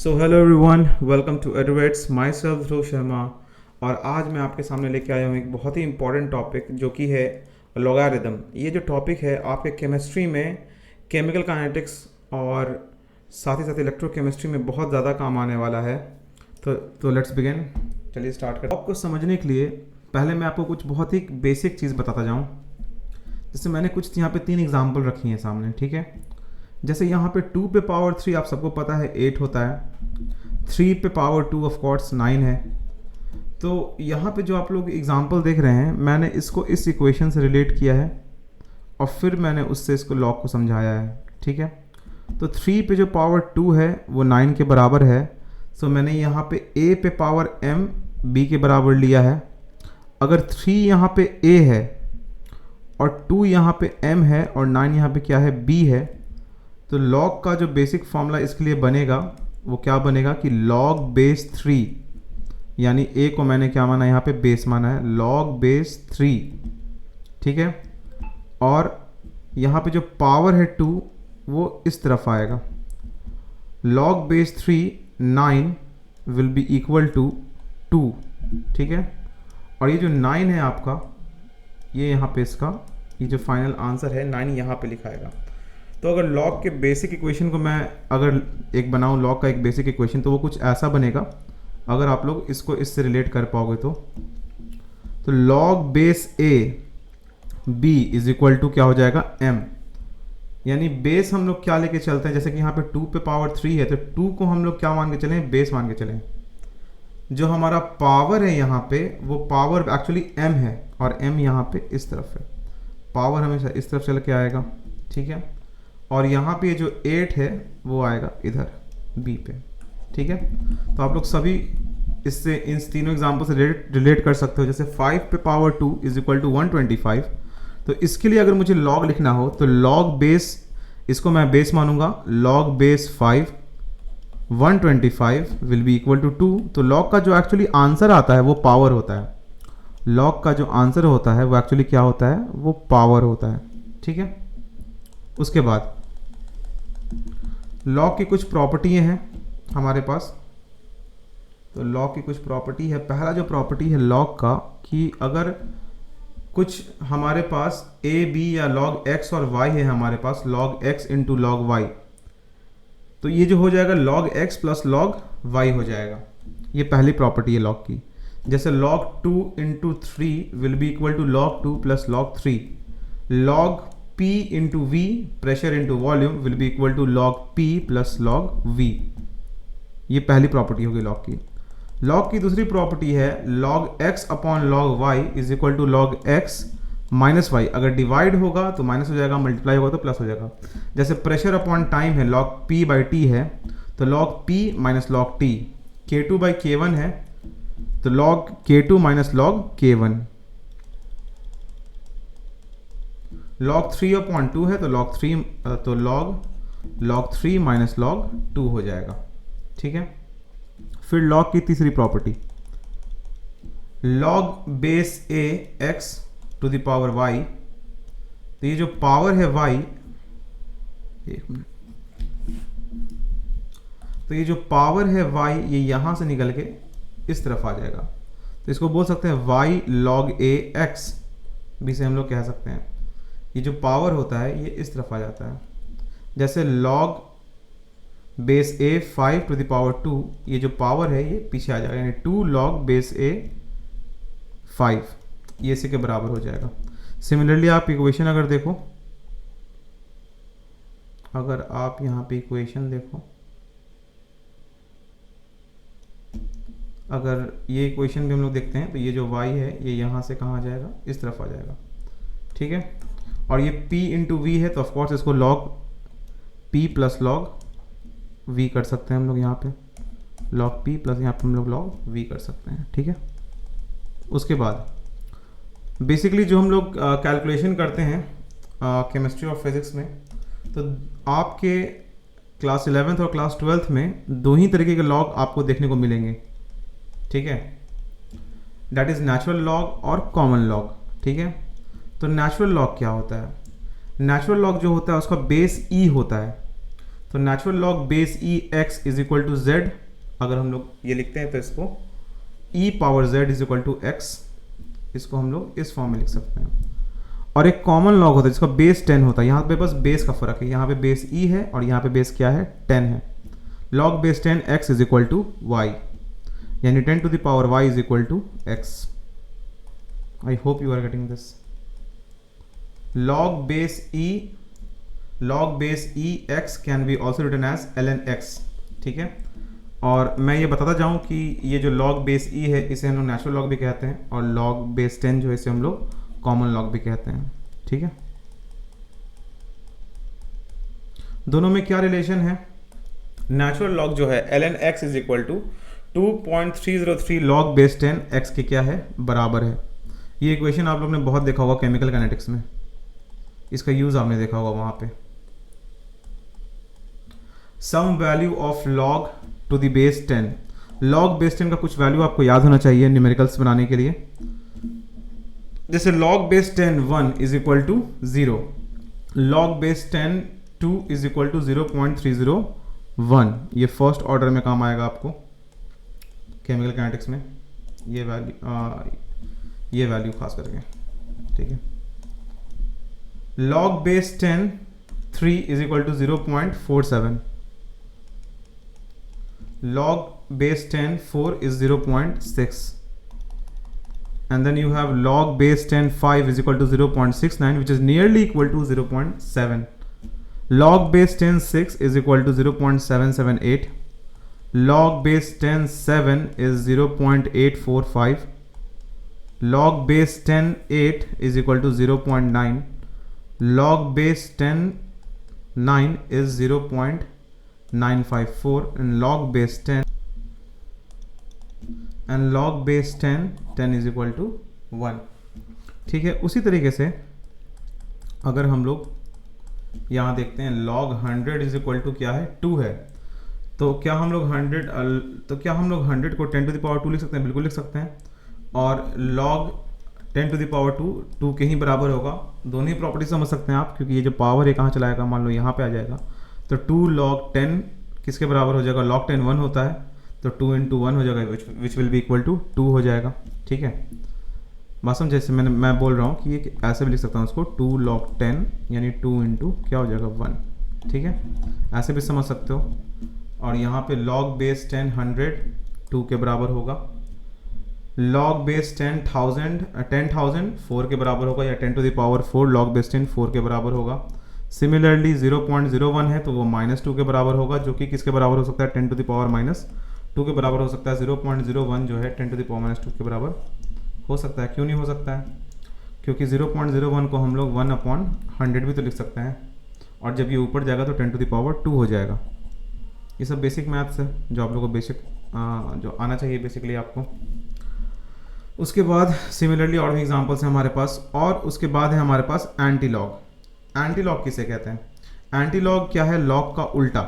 So hello everyone, welcome to Adverts. Myself Dhruv Sharma. और आज मैं आपके सामने लेके आया हूँ एक बहुत ही इंपॉर्टेंट टॉपिक जो कि है लॉगरिदम। ये जो टॉपिक है आपके केमिस्ट्री में केमिकल काइनेटिक्स और साथ ही साथ इलेक्ट्रोकेमिस्ट्री में बहुत ज़्यादा काम आने वाला है। तो लेट्स बिगिन। चलिए स्टार्ट करते हैं। आपको समझने के लिए पहले मैं आपको कुछ बहुत ही बेसिक चीज़ बताता जाऊँ। जैसे मैंने कुछ यहाँ पे 3 एग्जाम्पल रखी हैं सामने, ठीक है। जैसे यहाँ पे 2 पे पावर 3 आप सबको पता है 8 होता है, 3 पे पावर 2 ऑफ कोर्स 9 है। तो यहाँ पे जो आप लोग एग्जांपल देख रहे हैं, मैंने इसको इस इक्वेशन से रिलेट किया है और फिर मैंने उससे इसको लॉग को समझाया है, ठीक है। तो 3 पे जो पावर 2 है वो 9 के बराबर है। सो मैंने यहाँ पे a पे पावर m b के बराबर लिया है। अगर 3 यहाँ पे a है और 2 यहाँ पे m है और 9 यहाँ पे क्या है, b है, तो log का जो बेसिक फॉर्मूला इसके लिए बनेगा वो क्या बनेगा कि log बेस 3, यानी a को मैंने क्या माना यहाँ पे बेस माना है, log बेस 3, ठीक है। और यहाँ पे जो पावर है 2 वो इस तरफ आएगा, log base 3 9 will be equal to 2, ठीक है। और ये जो 9 है आपका, ये यहाँ पे इसका ये जो फाइनल आंसर है 9 यहाँ पे लिखाएगा। तो अगर लॉग के बेसिक इक्वेशन को मैं अगर एक बनाऊँ, लॉग का एक बेसिक इक्वेशन, तो वो कुछ ऐसा बनेगा। अगर आप लोग इसको इससे रिलेट कर पाओगे तो log base a b is equal to क्या हो जाएगा, m। यानी बेस हम लोग क्या लेके चलते हैं, जैसे कि यहाँ पे 2 पे पावर 3 है तो 2 को हम लोग क्या मान के चलें, बेस मान के चलें। जो हमारा पावर है यहाँ पे वो पावर एक्चुअली m है और m यहाँ पे इस तरफ है, पावर हमेशा इस तरफ चल के आएगा, ठीक है। और यहाँ पे जो 8 है वो आएगा इधर b पे, ठीक है। तो आप लोग सभी इससे इन तीनों एग्जाम्पल से रिलेट कर सकते हो। जैसे 5 पे पावर 2 इज इक्वल टू 125, तो इसके लिए अगर मुझे लॉग लिखना हो तो लॉग बेस, इसको मैं बेस मानूंगा, log base 5 125 will be equal to 2। तो लॉग का जो एक्चुअली आंसर आता है वो पावर होता है, लॉग का जो आंसर होता है वो एक्चुअली क्या होता है, वो पावर होता है, ठीक है। उसके बाद लॉग की कुछ प्रॉपर्टियाँ हैं हमारे पास। तो लॉग की कुछ प्रॉपर्टी है, पहला जो प्रॉपर्टी है लॉग का कि अगर कुछ हमारे पास a b या log x और y है हमारे पास, log x into log y, तो ये जो हो जाएगा log x plus log y हो जाएगा। ये पहली प्रॉपर्टी है लॉग की। जैसे log 2 into 3 will be equal to log 2 plus log 3, log P into V, pressure into volume, will be equal to log P plus log V। ये पहली property होगी लॉग की। लॉग की दूसरी प्रॉपर्टी है log x upon log y is equal to log x minus y. अगर divide होगा तो माइनस हो जाएगा, मल्टीप्लाई होगा तो प्लस हो जाएगा। जैसे प्रेशर अपॉन टाइम है, log P बाई टी है, तो log P minus log T, K2 by K1 है, तो log K2 minus log K1। log 3 upon 2 है तो log 3 माइनस log 2 हो जाएगा, ठीक है। फिर log की तीसरी property, log base a x to the power y, तो ये जो पावर है y, एक मिनट, तो ये जो पावर है y ये यहां से निकल के इस तरफ आ जाएगा, तो इसको बोल सकते हैं y log a x भी से हम लोग कह सकते हैं। ये जो पावर होता है ये इस तरफ आ जाता है। जैसे log base a 5 to the power 2, ये जो पावर है ये पीछे आ जाएगा, यानी 2 log बेस a 5, ये इसी के बराबर हो जाएगा। सिमिलरली आप इक्वेशन अगर देखो, अगर आप यहाँ पे इक्वेशन देखो, अगर ये इक्वेशन भी हम लोग देखते हैं तो ये जो y है ये यहाँ से कहाँ आ जाएगा, इस तरफ आ जाएगा, ठीक है। और ये p इंटू वी है तो ऑफकोर्स इसको log p plus log v कर सकते हैं हम लोग, यहाँ पे log p प्लस यहाँ पे हम लोग log v कर सकते हैं, ठीक है। उसके बाद बेसिकली जो हम लोग कैलकुलेशन करते हैं केमिस्ट्री और फिजिक्स में, तो आपके क्लास 11th और क्लास 12th में दो ही तरीके के लॉग आपको देखने को मिलेंगे, ठीक है। दैट इज़ नेचुरल लॉग और कॉमन लॉग, ठीक है। तो नेचुरल लॉग क्या होता है, नेचुरल लॉग जो होता है उसका बेस ई होता है, तो natural log base e x is equal to z, अगर हम लोग ये लिखते हैं तो इसको e power z is equal to x, इसको हम लोग इस फॉर्म में लिख सकते हैं। और एक कॉमन लॉग होता है जिसका बेस 10 होता है, यहाँ पे बस बेस का फर्क है, यहाँ पे बेस ई है और यहाँ पे बेस क्या है 10 है। Log base 10 x is equal to y, यानी 10 to the power y is equal to x. I hope you are getting this. Log base e x can be also written as ln x, ठीक है। और मैं ये बताता जाऊँ कि ये जो log बेस ई है इसे हम लोग नेचुरल लॉग भी कहते हैं, और log बेस 10 जो है इसे हम लोग कॉमन लॉग भी कहते हैं, ठीक है। दोनों में क्या रिलेशन है? नेचुरल लॉग जो है ln x is equal to 2.303 log base 10 x के क्या है बराबर है। ये इक्वेशन आप लोग ने बहुत देखा होगा केमिकल काइनेटिक्स में, इसका यूज आपने देखा होगा वहां पे। Some value of log to the base 10, log base 10 का कुछ वैल्यू आपको याद होना चाहिए न्यूमेरिकल्स बनाने के लिए। जैसे log base 10 1 is equal to 0, log base 10 2 is equal to 0.301। ये फर्स्ट ऑर्डर में काम आएगा आपको केमिकल काइनेटिक्स में, ये वैल्यू खास करके, ठीक है। log base 10 3 is equal to 0.47, log base 10 4 is 0.6, and then you have log base 10 5 is equal to 0.69, which is nearly equal to 0.7. log base 10 6 is equal to 0.778, log base 10 7 is 0.845, log base 10 8 is equal to 0.9, log base 10 9 is 0.954, and log base 10 10 is equal to 1, ठीक है। उसी तरीके से अगर हम लोग यहाँ देखते हैं log 100 इज इक्वल टू क्या है 2 है, तो क्या हम लोग 100 को 10 टू द पावर 2 लिख सकते हैं? बिल्कुल लिख सकते हैं। और log 10 टू द पावर 2 के ही बराबर होगा। दोनों ही प्रॉपर्टी समझ सकते हैं आप, क्योंकि ये जो पावर है कहाँ चला जाएगा, मान लो यहाँ पे आ जाएगा, तो 2 log 10 किसके बराबर हो जाएगा? log 10 1 होता है, तो 2 into 1 हो जाएगा, which will be equal to 2 हो जाएगा, ठीक है। मासूम जैसे मैं बोल रहा हूँ कि ये ऐसे भी लिख सकता हूँ उसको 2 log 10 यानी 2 into क्या हो जाएगा 1, ठीक है, ऐसे भी समझ सकते हो। और यहाँ पे log बेस 10 100 2 के बराबर होगा, log बेस 10,000 4 के बराबर होगा, या 10 to the power 4 log base 10 4 के बराबर होगा। सिमिलरली 0.01 है तो वो -2 के बराबर होगा, जो कि किसके बराबर हो सकता है? 10 टू द पावर -2 के बराबर हो सकता है। 0.01 जो है 10 टू द पावर -2 के बराबर हो सकता है। क्यों नहीं हो सकता है? क्योंकि 0.01 को हम लोग 1/100 भी तो लिख सकते हैं, और जब ये ऊपर जाएगा तो 10 टू द पावर 2 हो जाएगा। ये सब बेसिक मैथ्स है जो आप लोगों को जो आना चाहिए बेसिकली आपको। उसके बाद सिमिलरली और भी एग्जाम्पल्स हैं हमारे पास, और उसके बाद है हमारे पास एंटी लॉग। एंटी लॉग किसे कहते हैं? एंटी लॉग क्या है? लॉग का उल्टा।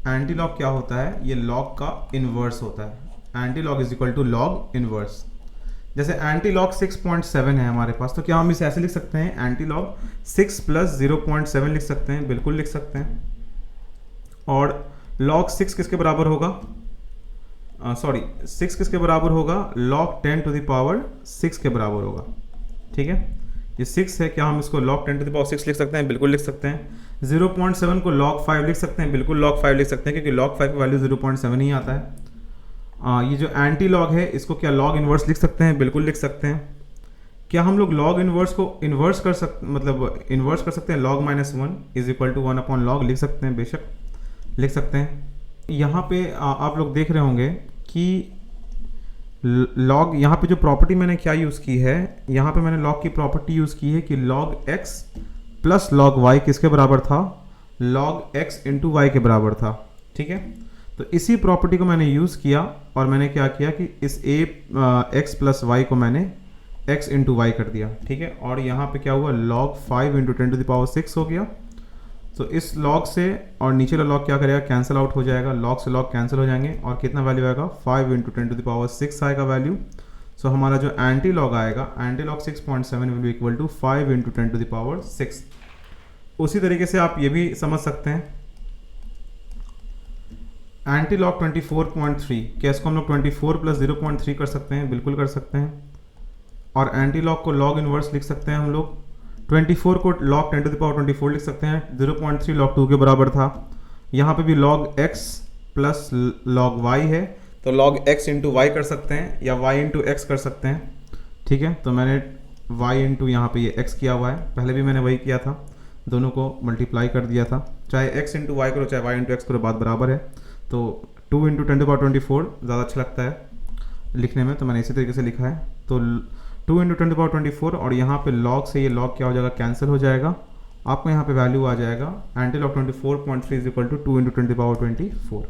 एंटी लॉग क्या होता है? ये लॉग का इन्वर्स होता है। Antilog is equal to log inverse. जैसे एंटी लॉग 6.7 है हमारे पास, तो क्या हम इसे ऐसे लिख सकते हैं? एंटी लॉग 6 + 0.7 लिख सकते हैं, बिल्कुल लिख सकते हैं। और log 6 किसके बराबर होगा? 6 किसके बराबर होगा? log 10 टू द पावर 6 के बराबर होगा, ठीक है। ये 6 है, क्या हम इसको log 10 टू द पावर 6 लिख सकते हैं? बिल्कुल लिख सकते हैं। 0.7 को log 5 लिख सकते हैं, बिल्कुल log 5 लिख सकते हैं, क्योंकि log 5 की वैल्यू 0.7 ही आता है। ये जो एंटी लॉग है इसको क्या log इन्वर्स लिख सकते हैं? बिल्कुल लिख सकते हैं। क्या हम लोग log इन्वर्स को इन्वर्स कर सकते हैं? log -1 is equal to 1/log लिख सकते हैं, बेशक लिख सकते हैं। यहाँ पे आप लोग देख रहे होंगे कि log, यहाँ पे जो प्रॉपर्टी मैंने क्या यूज़ की है, यहाँ पे मैंने log की प्रॉपर्टी यूज़ की है कि log x plus log y किसके बराबर था? log x इंटू वाई के बराबर था, ठीक है। तो इसी प्रॉपर्टी को मैंने यूज़ किया और मैंने क्या किया कि इस x प्लस वाई को मैंने x इंटू वाई कर दिया, ठीक है। और यहाँ पे क्या हुआ? log 5 into 10 to the power 6 हो गया। तो इस log से और नीचे का log क्या करेगा? कैंसिल आउट हो जाएगा, log से log कैंसिल हो जाएंगे, और कितना वैल्यू आएगा? 5 इंटू 10 टू द पावर 6 आएगा वैल्यू। सो हमारा जो एंटी लॉग आएगा, antilog 6.7 will be equal to 5 into 10 to the power 6। उसी तरीके से आप ये भी समझ सकते हैं एंटी लॉग 24.3, क्या इसको हम लोग 24 प्लस 0.3 कर सकते हैं? बिल्कुल कर सकते हैं। और एंटी लॉग को लॉग इनवर्स लिख सकते हैं हम लोग। 24 को लॉग 10 टू द पावर 24 लिख सकते हैं। 0.3 लॉग 2 के बराबर था। यहाँ पे भी log x plus log y है, तो लॉग x इंटू वाई कर सकते हैं या y इंटू एक्स कर सकते हैं। ठीक है, तो मैंने y इंटू यहाँ पर ये x किया हुआ है, पहले भी मैंने वही किया था, दोनों को मल्टीप्लाई कर दिया था। चाहे x इंटू वाई करो चाहे y इंटू एक्स करो, बात बराबर है। तो 2 इंटू 10 टू पावर 24 ज़्यादा अच्छा लगता है लिखने में, तो मैंने इसी तरीके से लिखा है। तो 2 इंटू 10 टू पावर 24 और यहाँ पे लॉग से ये लॉग क्या हो जाएगा? कैंसिल हो जाएगा। आपको यहाँ पे वैल्यू आ जाएगा antilog 24.3 is equal to 2 into 10 to power 24।